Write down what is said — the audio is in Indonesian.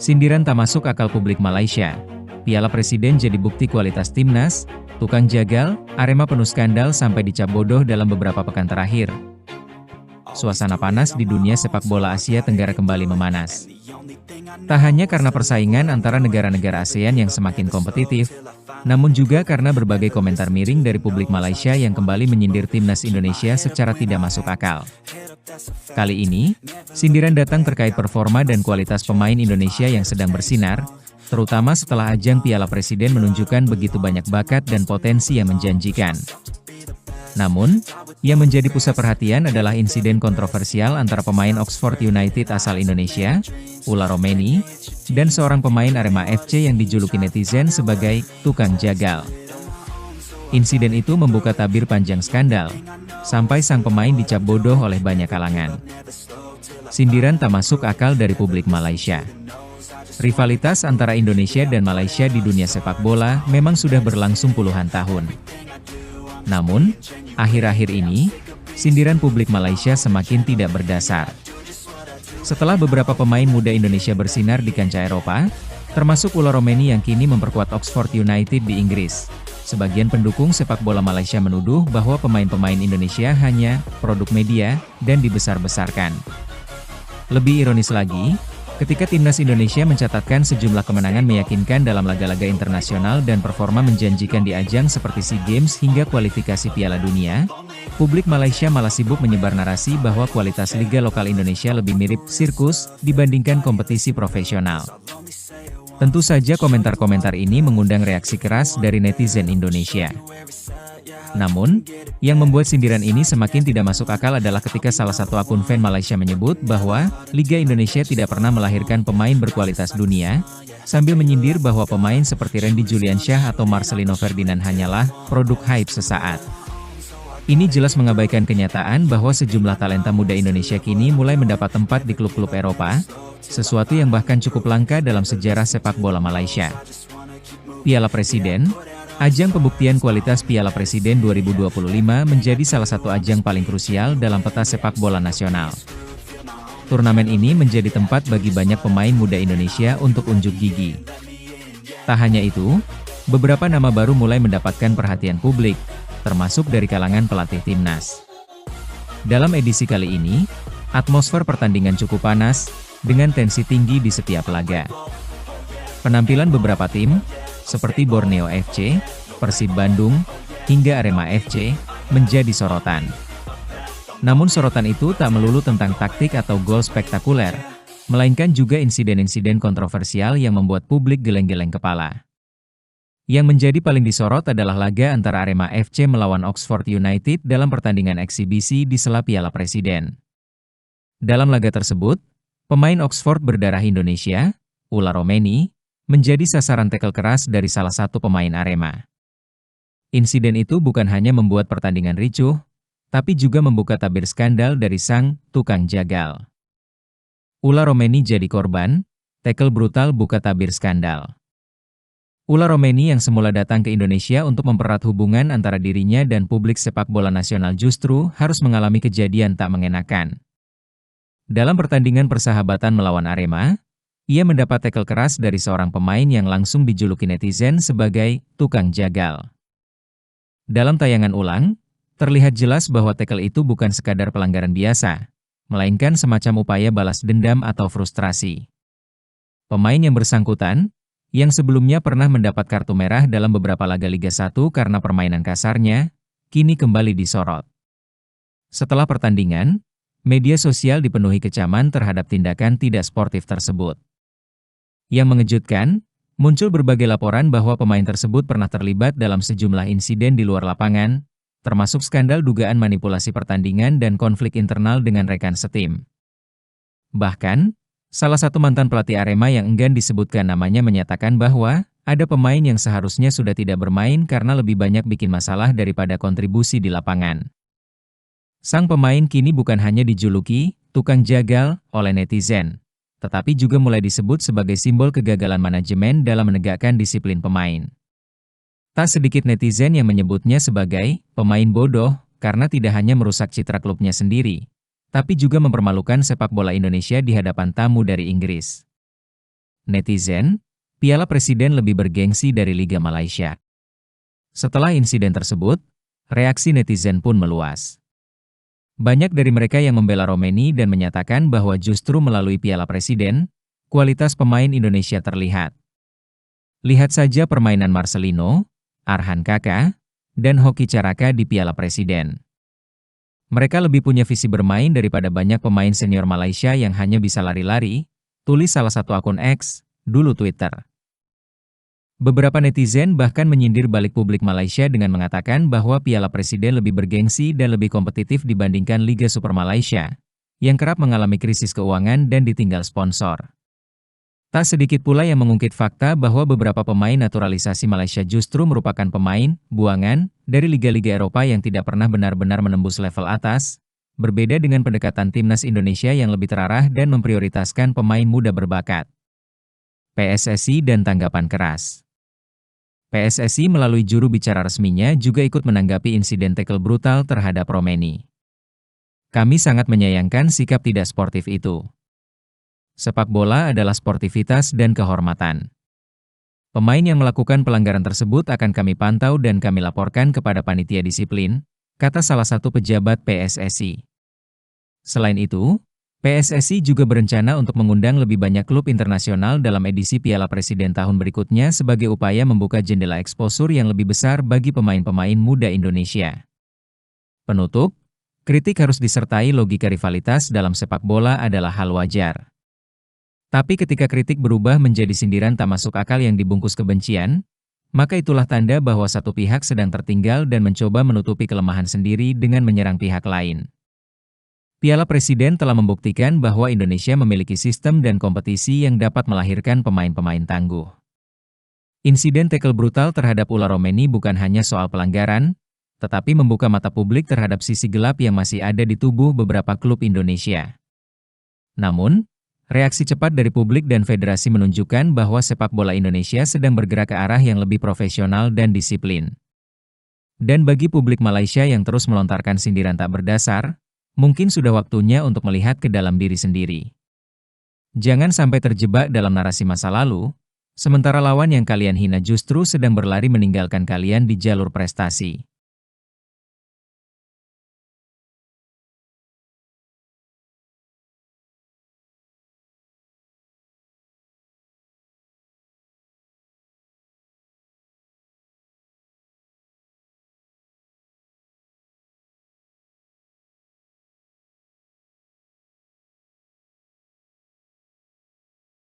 Sindiran tak masuk akal publik Malaysia. Piala Presiden jadi bukti kualitas timnas, tukang jagal, Arema penuh skandal sampai dicap bodoh dalam beberapa pekan terakhir. Suasana panas di dunia sepak bola Asia Tenggara kembali memanas. Tak hanya karena persaingan antara negara-negara ASEAN yang semakin kompetitif, namun juga karena berbagai komentar miring dari publik Malaysia yang kembali menyindir timnas Indonesia secara tidak masuk akal. Kali ini, sindiran datang terkait performa dan kualitas pemain Indonesia yang sedang bersinar, terutama setelah ajang Piala Presiden menunjukkan begitu banyak bakat dan potensi yang menjanjikan. Namun, yang menjadi pusat perhatian adalah insiden kontroversial antara pemain Oxford United asal Indonesia, Ula Romeni, dan seorang pemain Arema FC yang dijuluki netizen sebagai tukang jagal. Insiden itu membuka tabir panjang skandal, sampai sang pemain dicap bodoh oleh banyak kalangan. Sindiran tak masuk akal dari publik Malaysia. Rivalitas antara Indonesia dan Malaysia di dunia sepak bola memang sudah berlangsung puluhan tahun. Namun, akhir-akhir ini, sindiran publik Malaysia semakin tidak berdasar. Setelah beberapa pemain muda Indonesia bersinar di kancah Eropa, termasuk Ula Romeni yang kini memperkuat Oxford United di Inggris, sebagian pendukung sepak bola Malaysia menuduh bahwa pemain-pemain Indonesia hanya produk media dan dibesar-besarkan. Lebih ironis lagi, ketika timnas Indonesia mencatatkan sejumlah kemenangan meyakinkan dalam laga-laga internasional dan performa menjanjikan di ajang seperti SEA Games hingga kualifikasi Piala Dunia, publik Malaysia malah sibuk menyebar narasi bahwa kualitas liga lokal Indonesia lebih mirip sirkus dibandingkan kompetisi profesional. Tentu saja komentar-komentar ini mengundang reaksi keras dari netizen Indonesia. Namun, yang membuat sindiran ini semakin tidak masuk akal adalah ketika salah satu akun fan Malaysia menyebut bahwa Liga Indonesia tidak pernah melahirkan pemain berkualitas dunia, sambil menyindir bahwa pemain seperti Randy Juliansyah atau Marcelino Ferdinand hanyalah produk hype sesaat. Ini jelas mengabaikan kenyataan bahwa sejumlah talenta muda Indonesia kini mulai mendapat tempat di klub-klub Eropa, sesuatu yang bahkan cukup langka dalam sejarah sepak bola Malaysia. Piala Presiden, ajang pembuktian kualitas Piala Presiden 2025 menjadi salah satu ajang paling krusial dalam peta sepak bola nasional. Turnamen ini menjadi tempat bagi banyak pemain muda Indonesia untuk unjuk gigi. Tak hanya itu, beberapa nama baru mulai mendapatkan perhatian publik, termasuk dari kalangan pelatih timnas. Dalam edisi kali ini, atmosfer pertandingan cukup panas, dengan tensi tinggi di setiap laga. Penampilan beberapa tim, seperti Borneo FC, Persib Bandung, hingga Arema FC, menjadi sorotan. Namun sorotan itu tak melulu tentang taktik atau gol spektakuler, melainkan juga insiden-insiden kontroversial yang membuat publik geleng-geleng kepala. Yang menjadi paling disorot adalah laga antara Arema FC melawan Oxford United dalam pertandingan eksibisi di sela Piala Presiden. Dalam laga tersebut, pemain Oxford berdarah Indonesia, Ula Romeni, menjadi sasaran tackle keras dari salah satu pemain Arema. Insiden itu bukan hanya membuat pertandingan ricuh, tapi juga membuka tabir skandal dari sang tukang jagal. Ula Romeni jadi korban, tackle brutal buka tabir skandal. Ula Romeni yang semula datang ke Indonesia untuk mempererat hubungan antara dirinya dan publik sepak bola nasional justru harus mengalami kejadian tak mengenakan. Dalam pertandingan persahabatan melawan Arema, ia mendapat tackle keras dari seorang pemain yang langsung dijuluki netizen sebagai tukang jagal. Dalam tayangan ulang, terlihat jelas bahwa tackle itu bukan sekadar pelanggaran biasa, melainkan semacam upaya balas dendam atau frustrasi. Pemain yang bersangkutan, yang sebelumnya pernah mendapat kartu merah dalam beberapa laga Liga 1 karena permainan kasarnya, kini kembali disorot. Setelah pertandingan, media sosial dipenuhi kecaman terhadap tindakan tidak sportif tersebut. Yang mengejutkan, muncul berbagai laporan bahwa pemain tersebut pernah terlibat dalam sejumlah insiden di luar lapangan, termasuk skandal dugaan manipulasi pertandingan dan konflik internal dengan rekan setim. Bahkan, salah satu mantan pelatih Arema yang enggan disebutkan namanya menyatakan bahwa ada pemain yang seharusnya sudah tidak bermain karena lebih banyak bikin masalah daripada kontribusi di lapangan. Sang pemain kini bukan hanya dijuluki tukang jagal oleh netizen, tetapi juga mulai disebut sebagai simbol kegagalan manajemen dalam menegakkan disiplin pemain. Tak sedikit netizen yang menyebutnya sebagai pemain bodoh karena tidak hanya merusak citra klubnya sendiri, tapi juga mempermalukan sepak bola Indonesia di hadapan tamu dari Inggris. Netizen, Piala Presiden lebih bergengsi dari Liga Malaysia. Setelah insiden tersebut, reaksi netizen pun meluas. Banyak dari mereka yang membela Romeni dan menyatakan bahwa justru melalui Piala Presiden, kualitas pemain Indonesia terlihat. Lihat saja permainan Marcelino, Arhan Kaka, dan Hoki Caraka di Piala Presiden. Mereka lebih punya visi bermain daripada banyak pemain senior Malaysia yang hanya bisa lari-lari, tulis salah satu akun X, dulu Twitter. Beberapa netizen bahkan menyindir balik publik Malaysia dengan mengatakan bahwa Piala Presiden lebih bergengsi dan lebih kompetitif dibandingkan Liga Super Malaysia, yang kerap mengalami krisis keuangan dan ditinggal sponsor. Tak sedikit pula yang mengungkit fakta bahwa beberapa pemain naturalisasi Malaysia justru merupakan pemain buangan dari liga-liga Eropa yang tidak pernah benar-benar menembus level atas, berbeda dengan pendekatan timnas Indonesia yang lebih terarah dan memprioritaskan pemain muda berbakat. PSSI dan tanggapan keras. PSSI melalui juru bicara resminya juga ikut menanggapi insiden tackle brutal terhadap Romeni. Kami sangat menyayangkan sikap tidak sportif itu. Sepak bola adalah sportivitas dan kehormatan. Pemain yang melakukan pelanggaran tersebut akan kami pantau dan kami laporkan kepada panitia disiplin, kata salah satu pejabat PSSI. Selain itu, PSSI juga berencana untuk mengundang lebih banyak klub internasional dalam edisi Piala Presiden tahun berikutnya sebagai upaya membuka jendela eksposur yang lebih besar bagi pemain-pemain muda Indonesia. Penutup, kritik harus disertai logika rivalitas dalam sepak bola adalah hal wajar. Tapi ketika kritik berubah menjadi sindiran tak masuk akal yang dibungkus kebencian, maka itulah tanda bahwa satu pihak sedang tertinggal dan mencoba menutupi kelemahan sendiri dengan menyerang pihak lain. Piala Presiden telah membuktikan bahwa Indonesia memiliki sistem dan kompetisi yang dapat melahirkan pemain-pemain tangguh. Insiden tackle brutal terhadap Ula Romeni bukan hanya soal pelanggaran, tetapi membuka mata publik terhadap sisi gelap yang masih ada di tubuh beberapa klub Indonesia. Namun, reaksi cepat dari publik dan federasi menunjukkan bahwa sepak bola Indonesia sedang bergerak ke arah yang lebih profesional dan disiplin. Dan bagi publik Malaysia yang terus melontarkan sindiran tak berdasar, mungkin sudah waktunya untuk melihat ke dalam diri sendiri. Jangan sampai terjebak dalam narasi masa lalu, sementara lawan yang kalian hina justru sedang berlari meninggalkan kalian di jalur prestasi.